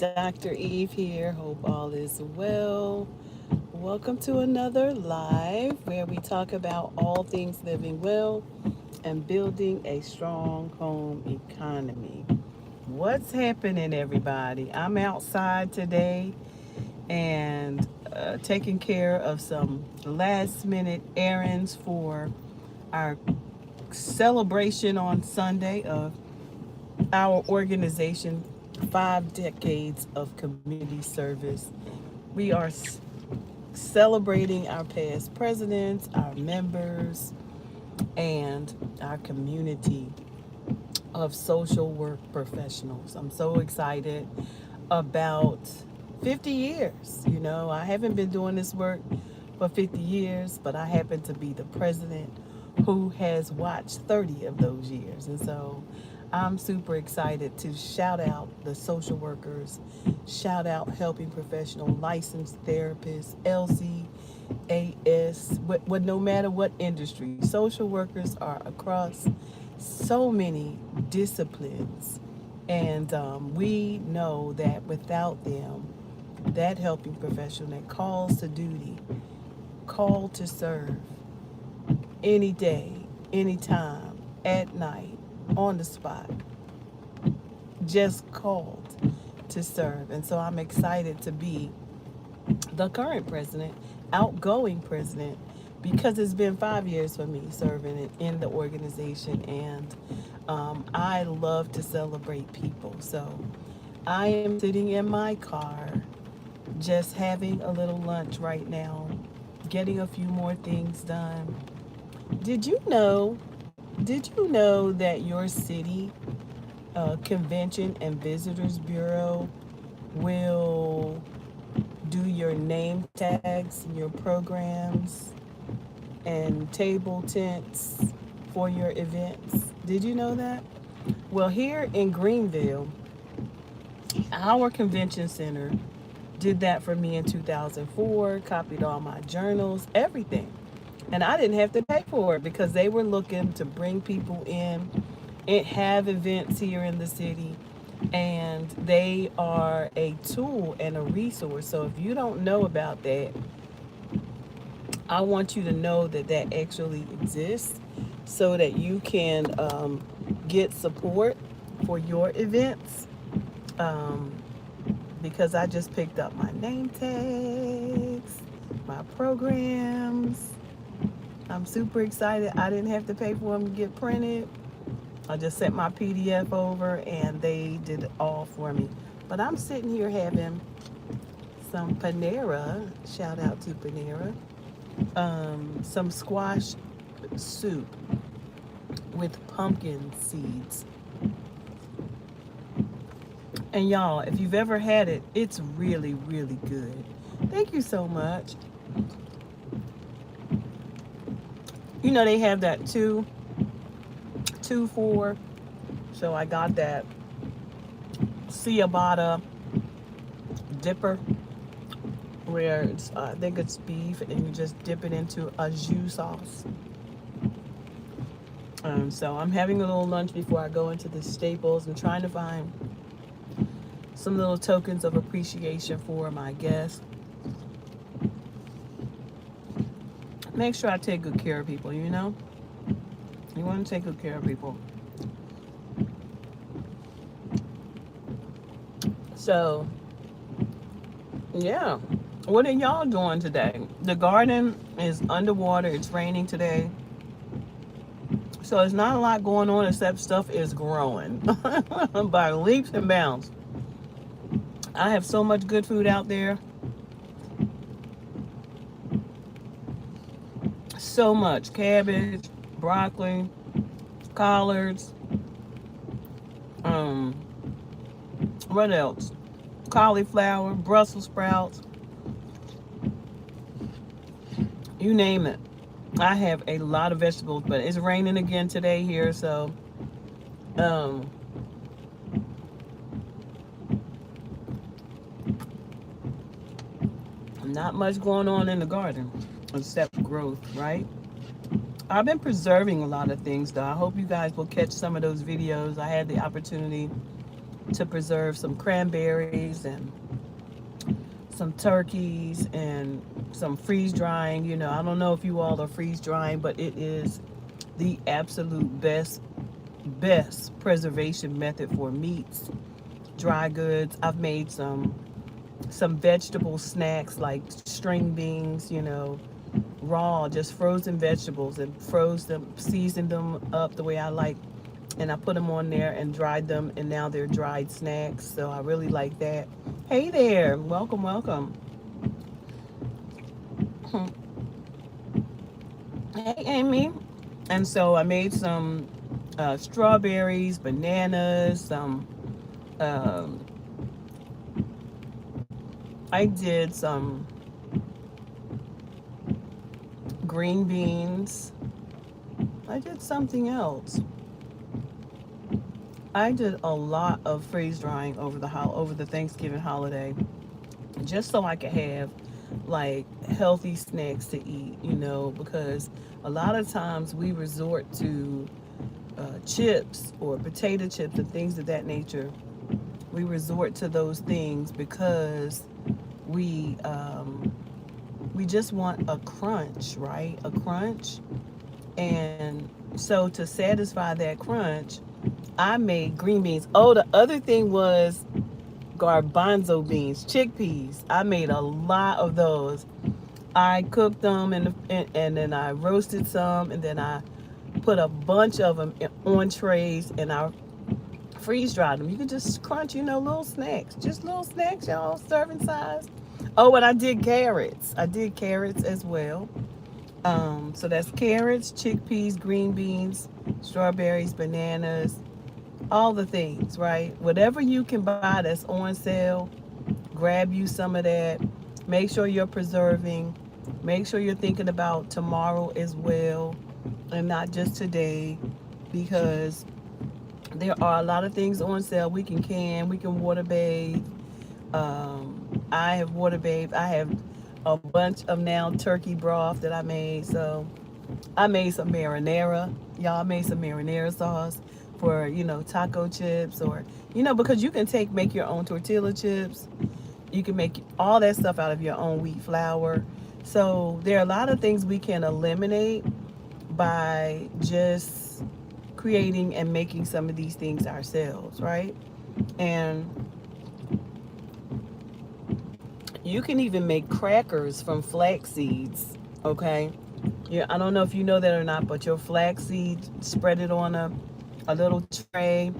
Dr. Eve here. Hope all is well. Welcome to another live where we talk about all things living well and building a strong home economy. What's happening, everybody? I'm outside today and taking care of some last minute errands for our celebration on Sunday of our organization, 5 decades of community service. We are celebrating our past presidents, our members, and our community of social work professionals. I'm so excited about 50 years. I haven't been doing this work for 50 years, but I happen to be the president who has watched 30 of those years. And so I'm super excited to shout out the social workers, shout out helping professional licensed therapists, LCAS, no matter what industry, social workers are across so many disciplines. And we know that without them, that helping professional that calls to duty, called to serve any day, anytime, at night, on the spot, just called to serve. And so I'm excited to be the current president, outgoing president, because it's been 5 years for me serving in the organization. And I love to celebrate people. So I am sitting in my car, just having a little lunch right now, getting a few more things done. Did you know? Did you know that your city Convention and Visitors Bureau will do your name tags and your programs and table tents for your events? Did you know that? Well, here in Greenville, our convention center did that for me in 2004, copied all my journals, everything. And I didn't have to pay for it because they were looking to bring people in and have events here in the city. And they are a tool and a resource. So if you don't know about that, I want you to know that that actually exists so that you can get support for your events. Um, because I just picked up my name tags, my programs. I'm super excited. I didn't have to pay for them to get printed. I just sent my PDF over and they did it all for me. But I'm sitting here having some Panera, shout out to Panera, some squash soup with pumpkin seeds. And y'all, if you've ever had it, it's really, really good. Thank you so much. They have that two for. So I got that ciabatta dipper where I think it's beef and you just dip it into a jus sauce. So I'm having a little lunch before I go into the Staples and trying to find some little tokens of appreciation for my guests. Make sure I take good care of people, You want to take good care of people. So, yeah. What are y'all doing today? The garden is underwater. It's raining today. So there's not a lot going on except stuff is growing by leaps and bounds. I have so much good food out there. So much cabbage, broccoli, collards, what else? Cauliflower, Brussels sprouts, you name it. I have a lot of vegetables, but it's raining again today here, so not much going on in the garden except growth, right? I've been preserving a lot of things, though. I hope you guys will catch some of those videos. I had the opportunity to preserve some cranberries and some turkeys and some freeze drying. I don't know if you all are freeze drying, but it is the absolute best preservation method for meats, dry goods. I've made some vegetable snacks like string beans, raw, just frozen vegetables, and froze them, seasoned them up the way I like, and I put them on there and dried them, and now they're dried snacks. So I really like that. Hey there, welcome, welcome. Hey, Amy. And so I made some strawberries, bananas, some. Um, I did some green beans. I did something else. I did a lot of freeze drying over the Thanksgiving holiday, just so I could have like healthy snacks to eat. Because a lot of times we resort to chips or potato chips and things of that nature. We resort to those things because we um, we just want a crunch, right? A crunch. And so to satisfy that crunch, I made green beans. Oh, the other thing was garbanzo beans, chickpeas. I made a lot of those. I cooked them and then I roasted some, and then I put a bunch of them on trays, and I freeze dried them. You can just crunch, little snacks, just little snacks, y'all, serving size. Oh, and I did carrots. I did carrots as well. So that's carrots, chickpeas, green beans, strawberries, bananas, all the things, right? Whatever you can buy that's on sale, grab you some of that. Make sure you're preserving. Make sure you're thinking about tomorrow as well and not just today, because there are a lot of things on sale. We can water bathe. I have water bathed. I have a bunch of now turkey broth that I made. So I made some marinara. Y'all made some marinara sauce for, taco chips, or, because you can make your own tortilla chips. You can make all that stuff out of your own wheat flour. So there are a lot of things we can eliminate by just creating and making some of these things ourselves, right? And you can even make crackers from flax seeds, okay? Yeah, I don't know if you know that or not, but your flax seeds, spread it on a little tray,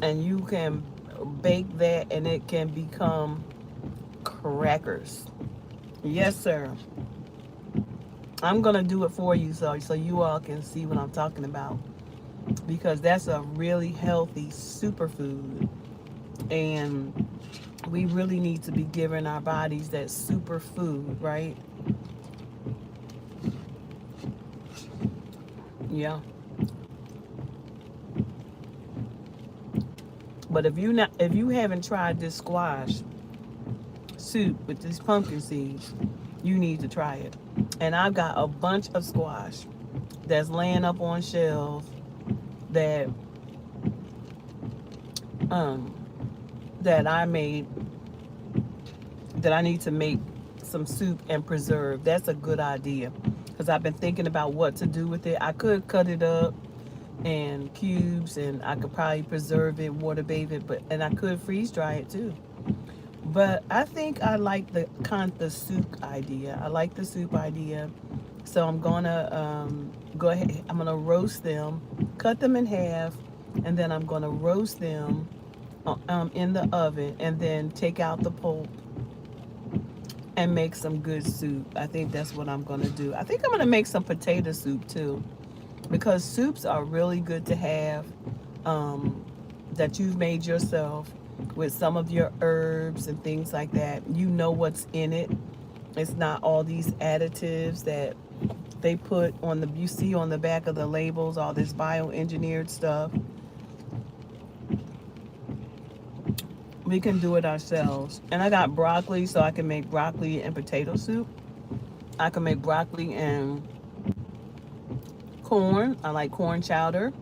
and you can bake that, and it can become crackers. Yes, sir. I'm gonna do it for you, so you all can see what I'm talking about, because that's a really healthy superfood, and we really need to be giving our bodies that superfood, right? Yeah. But if you haven't tried this squash soup with these pumpkin seeds, you need to try it. And I've got a bunch of squash that's laying up on shelves that um that I made, that I need to make some soup and preserve. That's a good idea, because I've been thinking about what to do with it. I could cut it up and cubes, and I could probably preserve it, water bathe it, and I could freeze dry it too. But I think I like the soup idea. I like the soup idea. So I'm gonna go ahead. I'm gonna roast them, cut them in half, and then I'm gonna roast them in the oven, and then take out the pulp and make some good soup. I think that's what I'm gonna do. I think I'm gonna make some potato soup too, because soups are really good to have, um, that you've made yourself, with some of your herbs and things like that. You know what's in it. It's not all these additives that they put on you see on the back of the labels, all this bioengineered stuff. We can do it ourselves. And I got broccoli, so I can make broccoli and potato soup. I can make broccoli and corn. I like corn chowder.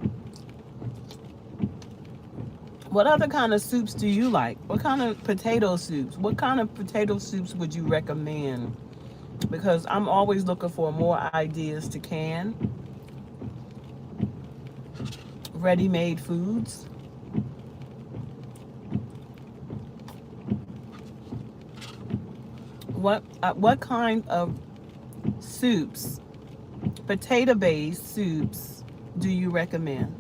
What other kind of soups do you like? What kind of potato soups? What kind of potato soups would you recommend? Because I'm always looking for more ideas to can ready-made foods. What kind of soups, potato-based soups, do you recommend?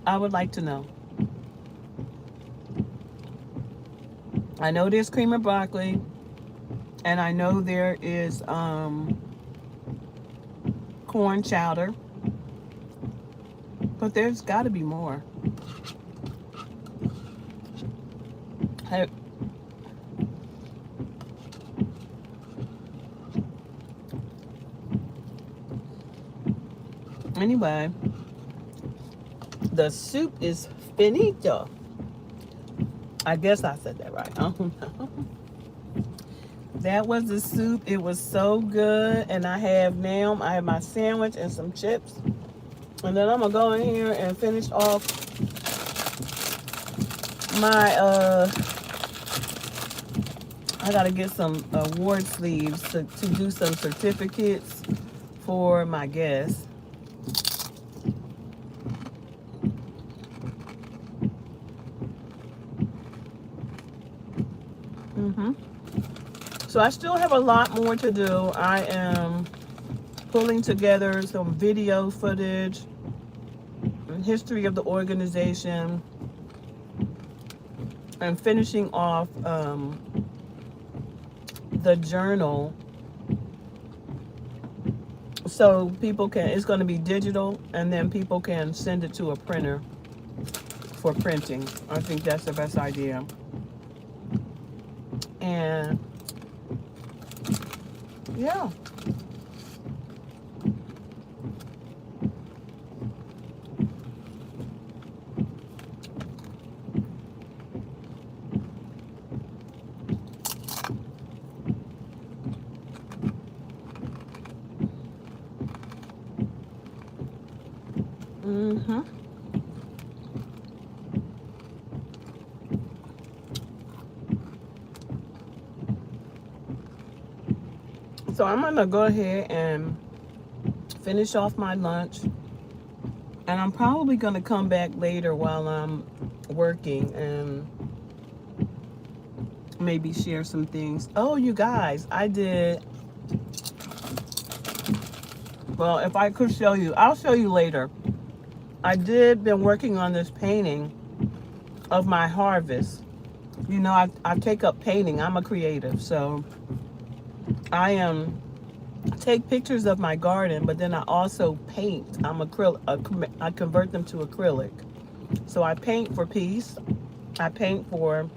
I would like to know. I know there's cream of broccoli, and I know there is corn chowder, but there's got to be more. Hey, anyway, the soup is finito. I guess I said that right. I don't know. That was the soup. It was so good. And I have my sandwich and some chips. And then I'm gonna go in here and finish off my I gotta get some award sleeves to do some certificates for my guests. hmm So I still have a lot more to do. I am pulling together some video footage, history of the organization, and finishing off the journal, so people can, it's going to be digital, and then people can send it to a printer for printing. I think that's the best idea. And yeah. hmm So I'm gonna go ahead and finish off my lunch, and I'm probably gonna come back later while I'm working and maybe share some things. Oh, you guys, I did. Well, if I could show you, I'll show you later. I did been working on this painting of my harvest. You know, I take up painting. I'm a creative, so I am take pictures of my garden, but then I also paint. I convert them to acrylic. So I paint for peace. I paint for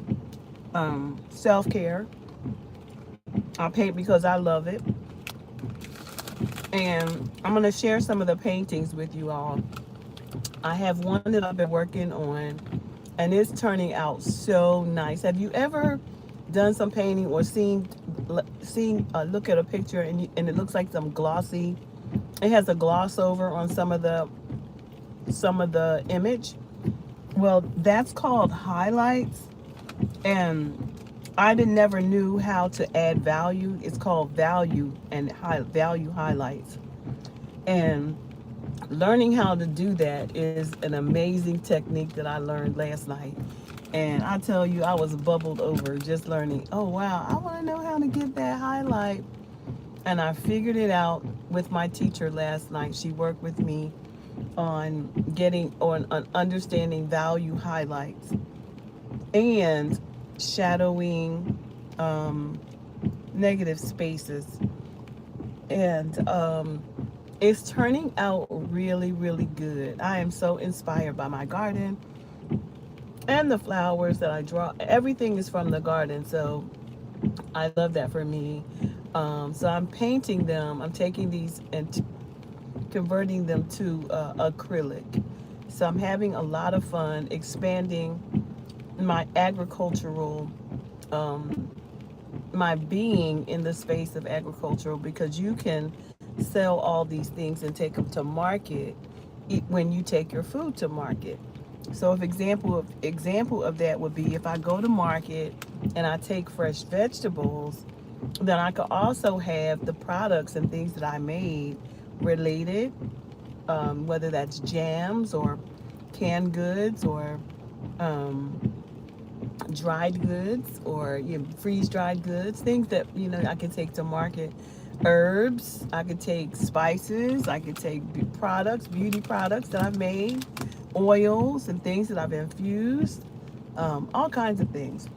self-care. I paint because I love it. And I'm going to share some of the paintings with you all. I have one that I've been working on, and it's turning out so nice. Have you ever done some painting or seen look at a picture and it looks like some glossy? It has a gloss over on some of the image. Well, that's called highlights, and I never knew how to add value. It's called value and value highlights, and learning how to do that is an amazing technique that I learned last night. And I tell you, I was bubbled over just learning. Oh wow, I want to know how to get that highlight. And I figured it out with my teacher last night. She worked with me on on understanding value highlights and shadowing negative spaces. And it's turning out really, really good. I am so inspired by my garden and the flowers that I draw. Everything is from the garden, so I love that for me. So I'm painting them. I'm taking these and converting them to acrylic. So I'm having a lot of fun expanding my agricultural, um, my being in the space of agricultural, because you can sell all these things and take them to market when you take your food to market. So if example of that would be if I go to market and I take fresh vegetables, then I could also have the products and things that I made related, whether that's jams or canned goods or um, dried goods or freeze dried goods, things that I can take to market. Herbs, I could take spices, I could take products, beauty products that I've made, oils and things that I've infused, all kinds of things.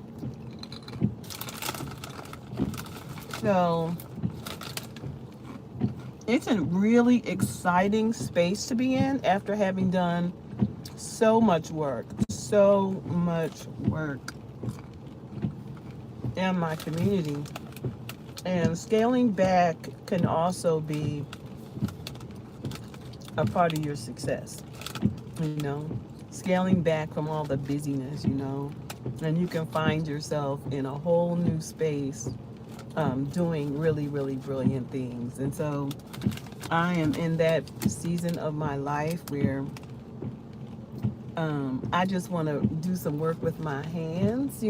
So it's a really exciting space to be in after having done so much work in my community. And scaling back can also be a part of your success, you know, scaling back from all the busyness, and you can find yourself in a whole new space, doing really, really brilliant things. And so I am in that season of my life where I just want to do some work with my hands,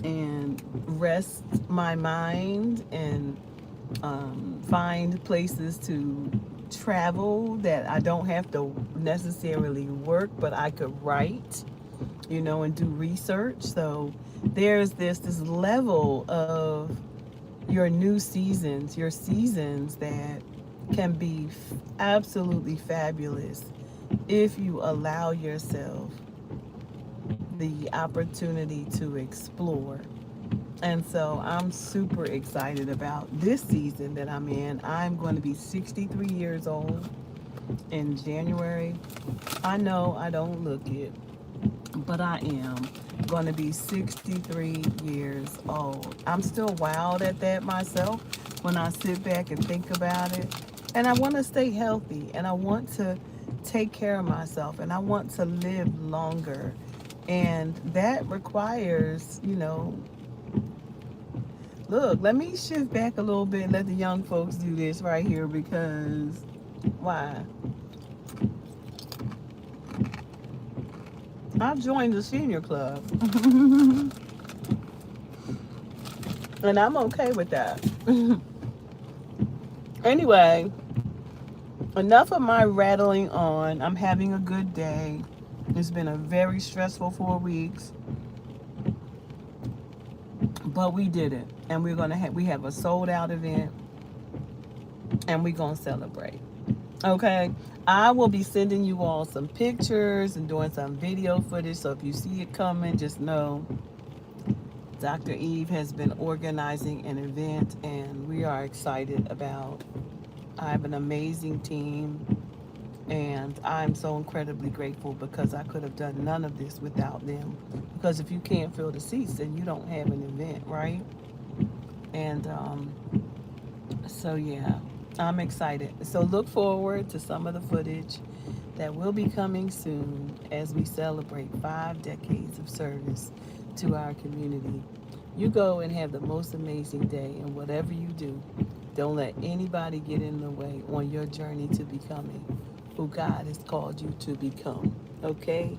and rest my mind and find places to travel that I don't have to necessarily work, but I could write, and do research. So there's this level of your seasons that can be absolutely fabulous if you allow yourself the opportunity to explore. And so I'm super excited about this season that I'm in. I'm going to be 63 years old in January. I know I don't look it, but I am going to be 63 years old. I'm still wowed at that myself when I sit back and think about it. And I want to stay healthy, and I want to take care of myself, and I want to live longer. And that requires, look, let me shift back a little bit and let the young folks do this right here, because why? I've joined the senior club. And I'm okay with that. Anyway, enough of my rattling on. I'm having a good day. It's been a very stressful 4 weeks, but we did it, and we have a sold out event, and we're gonna celebrate. Okay, I will be sending you all some pictures and doing some video footage. So if you see it coming, just know Dr. Eve has been organizing an event, and we are excited about. I have an amazing team, and I'm so incredibly grateful because I could have done none of this without them. Because if you can't fill the seats, then you don't have an event, right? And so, yeah, I'm excited. So look forward to some of the footage that will be coming soon as we celebrate 5 decades of service to our community. You go and have the most amazing day, and whatever you do, don't let anybody get in the way on your journey to becoming who God has called you to become. Okay?